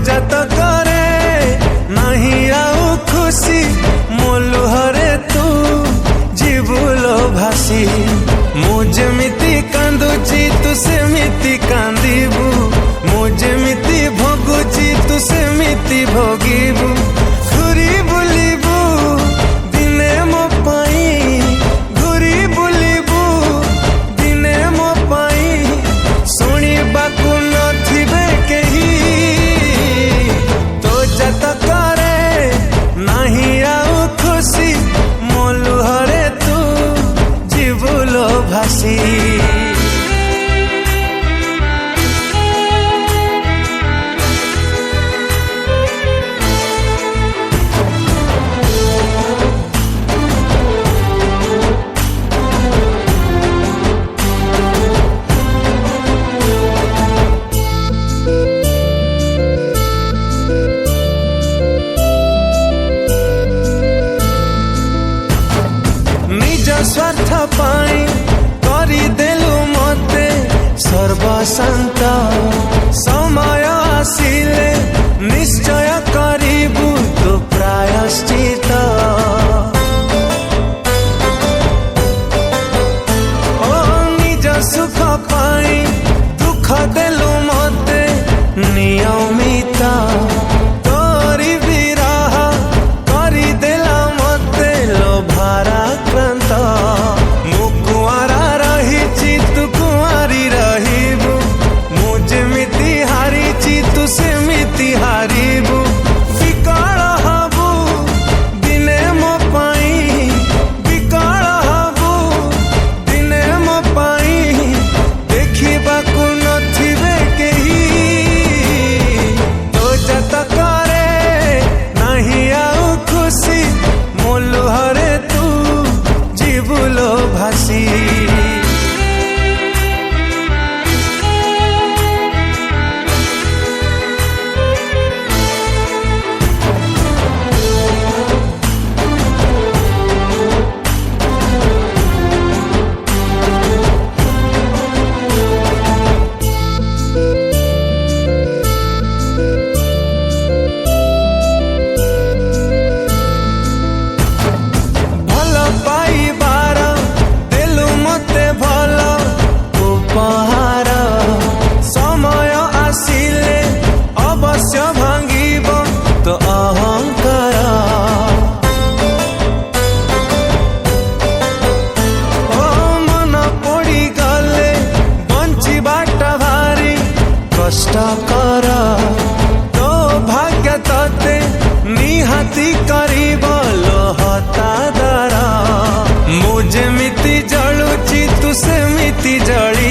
जत करे नहीं आउ खुशी मो लुहरे तू जीवुलो भासी मु जेमिति कांदुची तू सेमिति कांदिबू मु जेमिति भोगुची तू सेमिति भोगिबू घुरी बुलिबू दिने मो पाई घुरी बुलिबू दिने मो पाई शुणिबाकू नथिबे केही तो जत करे नहीं आउ खुशी मो लुहरे तू जीवुलो भासी स्वार्थ पाई करी देलु मते सर्वशांत समय आसिले निश्चय करिबु तो प्रायश्चित ओ निज सुख पाई दुख देलु मते नियमित तोरी विरह करी देला मते लोभारा मुकुआरा रही तू कुआरी रहीबू मु जेमिति हारिची तू सेमिति हारिबू विकल हबू दिने मो पाई विकल हबू दिने मो पाई देखिबाकू नथिबे केही तो जत करे नहीं आउ खुशी मो लुहरे तू जीवुलो भासी कष्ट कर तो भाग्य तते निहाती करिब लोहता दर मु जेमिति जलुची तू सेमिति जली